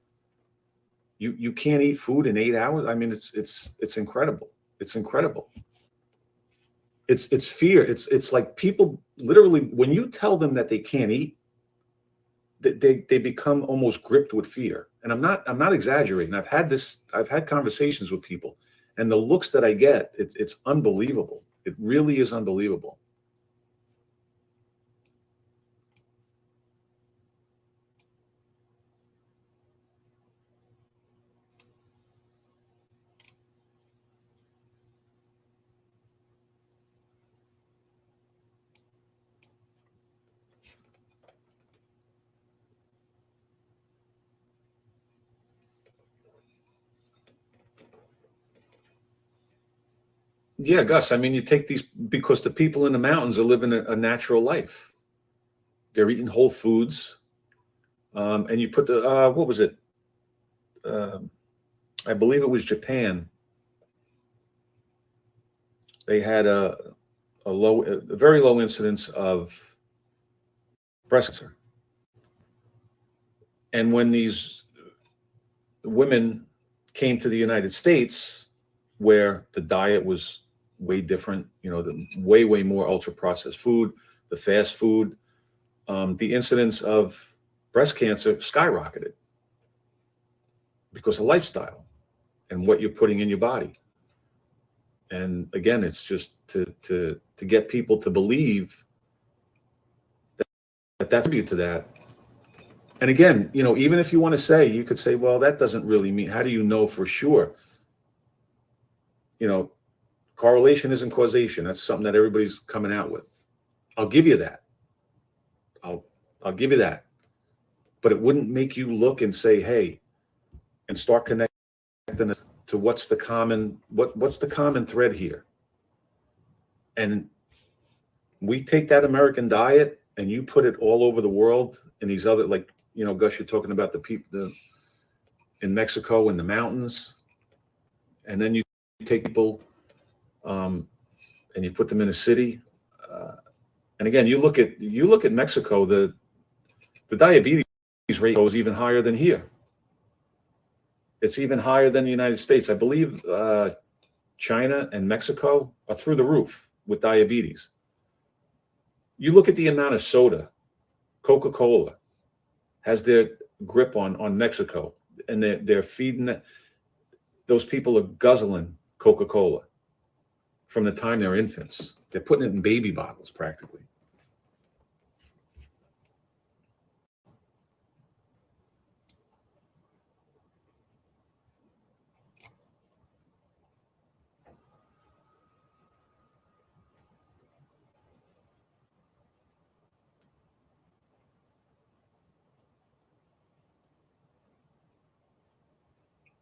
You can't eat food in 8 hours. I mean, it's incredible. It's incredible. It's fear. It's like people literally, when you tell them that they can't eat, they become almost gripped with fear. And I'm not exaggerating. I've had conversations with people, and the looks that I get, it's unbelievable. It really is unbelievable. Yeah, Gus, I mean, you take these because the people in the mountains are living a natural life. They're eating whole foods. And you put what was it? I believe it was Japan. They had a very low incidence of breast cancer. And when these women came to the United States, where the diet was way different, the way more ultra processed food, the fast food, the incidence of breast cancer skyrocketed because of lifestyle and what you're putting in your body. And again, it's just to get people to believe that that's due to that. And again, even if you want to say, you could say, well, that doesn't really mean, how do you know for sure? Correlation isn't causation. That's something that everybody's coming out with. I'll give you that. I'll give you that. But it wouldn't make you look and say, hey, and start connecting to what's the common thread here. And we take that American diet and you put it all over the world in these other, like, Gus, you're talking about the people in Mexico in the mountains, and then you take people and you put them in a city. And again, you look at Mexico, the diabetes rate is even higher than here. It's even higher than the United States. I believe China and Mexico are through the roof with diabetes. You look at the amount of soda, Coca-Cola has their grip on Mexico. and they're feeding that. Those people are guzzling Coca-Cola from the time they're infants. They're putting it in baby bottles practically.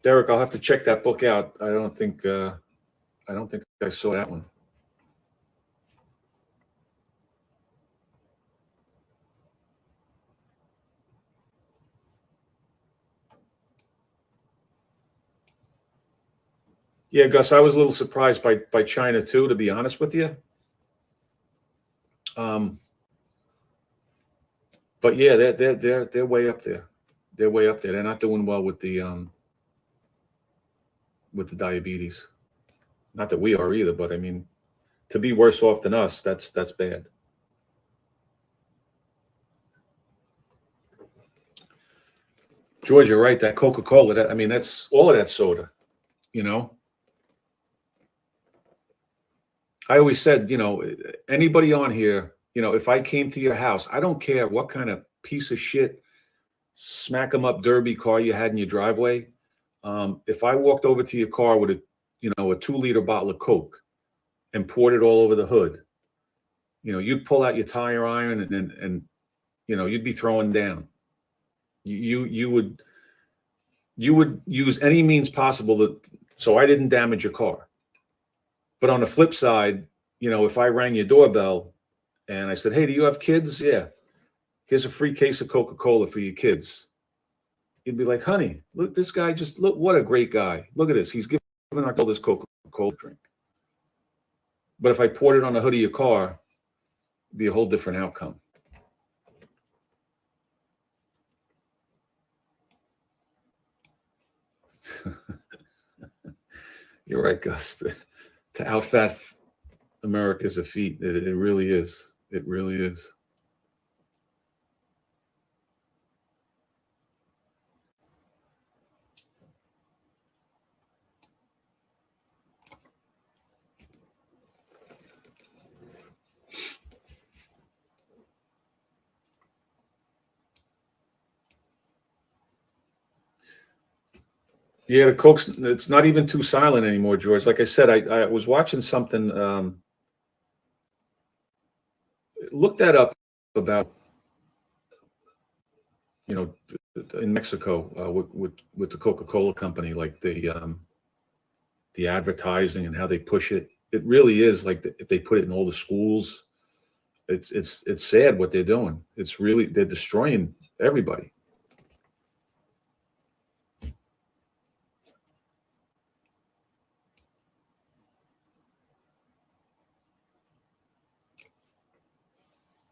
Derek, I'll have to check that book out. I don't think I saw that one. Yeah, Gus, I was a little surprised by China too, to be honest with you. But yeah, they're way up there. They're way up there. They're not doing well with the diabetes. Not that we are either, but I mean, to be worse off than us, that's bad. George, you're right. That Coca-Cola, I mean, that's all of that soda, you know. I always said, anybody on here, if I came to your house, I don't care what kind of piece of shit, smack 'em up derby car you had in your driveway. If I walked over to your car with a 2-liter bottle of Coke and poured it all over the hood, you'd pull out your tire iron and you'd be throwing down. You would use any means possible so I didn't damage your car. But on the flip side, if I rang your doorbell and I said, "Hey, do you have kids?" "Yeah. Here's a free case of Coca-Cola for your kids." You'd be like, "Honey, look, this guy look, what a great guy. Look at this. He's giving our girl this Coca-Cola drink." But if I poured it on the hood of your car, it'd be a whole different outcome. You're right, Gus. To outfat America is a feat. It really is. It really is. Yeah, the Coke's, it's not even too silent anymore, George. Like I said, I was watching something, look that up about, in Mexico, with the Coca-Cola company, like the advertising and how they push it. It really is like if they put it in all the schools, it's sad what they're doing. It's really, they're destroying everybody.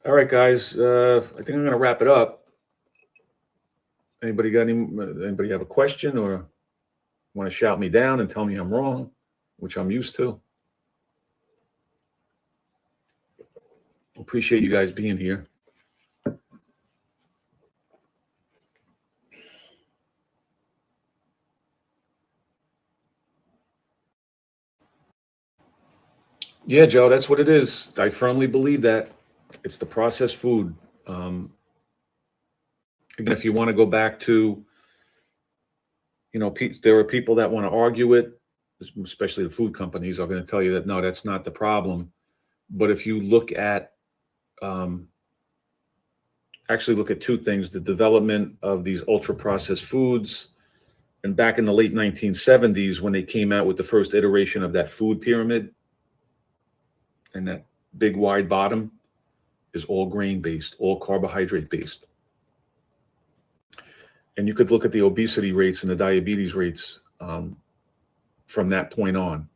All right, guys. I think I'm going to wrap it up. Anybody have a question or want to shout me down and tell me I'm wrong, which I'm used to? Appreciate you guys being here. Yeah, Joe, that's what it is. I firmly believe that it's the processed food. Again, if you want to go back to, there are people that want to argue it, especially the food companies are going to tell you that, no, that's not the problem. But if you look at, actually look at two things, the development of these ultra processed foods, and back in the late 1970s, when they came out with the first iteration of that food pyramid, and that big wide bottom is all grain based, all carbohydrate based. And you could look at the obesity rates and the diabetes rates from that point on.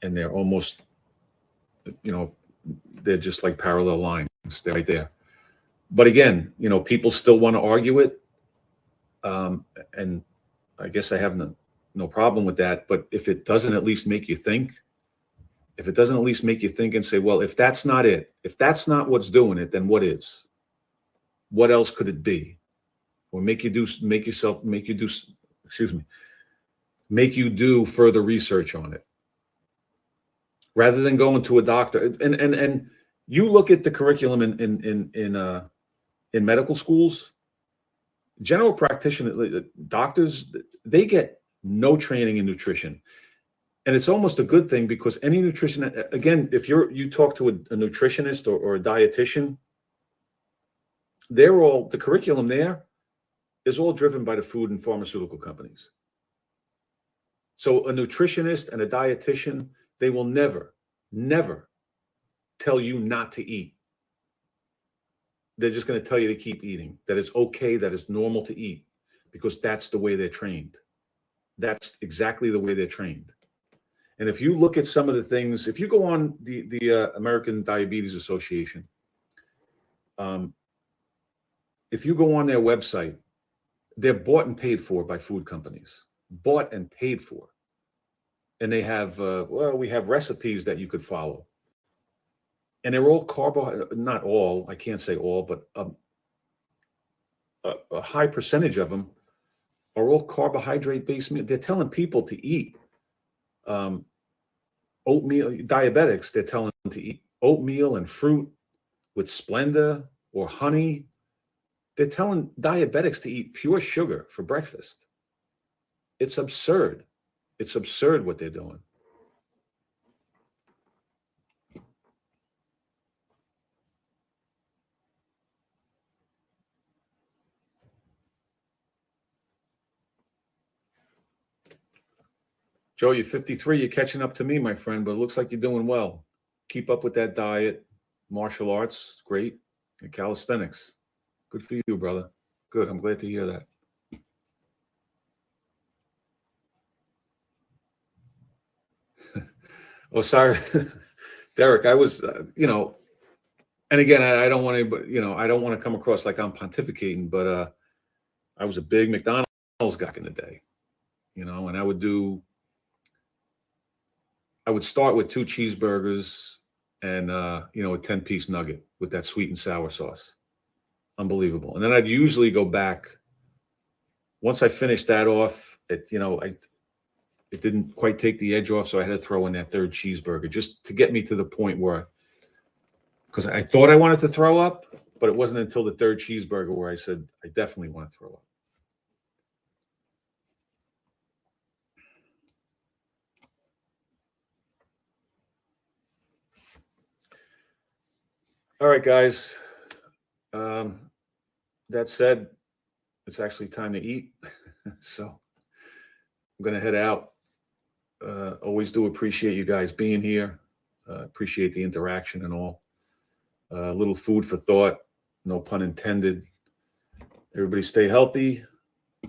And they're almost, they're just like parallel lines. They're right there. But again, people still want to argue it. And I guess I have no problem with that. But if it doesn't at least make you think, and say, well, if that's not it, if that's not what's doing it, then what is? What else could it be? or make you do further research on it, rather than going to a doctor. And you look at the curriculum in medical schools. General practitioner doctors, they get no training in nutrition. And it's almost a good thing, because any nutrition, again, if you talk to a nutritionist or a dietitian, the curriculum there is all driven by the food and pharmaceutical companies. So a nutritionist and a dietitian, they will never tell you not to eat. They're just going to tell you to keep eating, that it's okay, that it's normal to eat, because that's the way they're trained. That's exactly the way they're trained. And if you look at some of the things, if you go on the American Diabetes Association, if you go on their website, they're bought and paid for by food companies, bought and paid for. And they have, we have recipes that you could follow. And they're all not all, I can't say all, but a high percentage of them are all carbohydrate-based meals. They're telling people to eat oatmeal. Diabetics, they're telling them to eat oatmeal and fruit with Splenda or honey. They're telling diabetics to eat pure sugar for breakfast. It's absurd. It's absurd what they're doing. Joe, you're 53. You're catching up to me, my friend, but it looks like you're doing well. Keep up with that diet. Martial arts, great. And calisthenics. Good for you, brother. Good. I'm glad to hear that. Oh, sorry. Derek, I was, and again, I don't want to, I don't want to come across like I'm pontificating, but I was a big McDonald's guy in the day, and I would start with 2 cheeseburgers and, a 10-piece nugget with that sweet and sour sauce. Unbelievable. And then I'd usually go back. Once I finished that off, it didn't quite take the edge off, so I had to throw in that 3rd cheeseburger just to get me to the point where, because I thought I wanted to throw up, but it wasn't until the 3rd cheeseburger where I said, I definitely want to throw up. All right, guys. That said, it's actually time to eat. So I'm going to head out. Always do appreciate you guys being here. Appreciate the interaction and all. A little food for thought, no pun intended. Everybody stay healthy.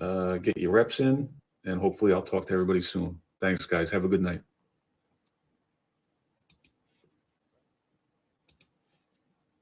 Get your reps in, and hopefully I'll talk to everybody soon. Thanks, guys. Have a good night.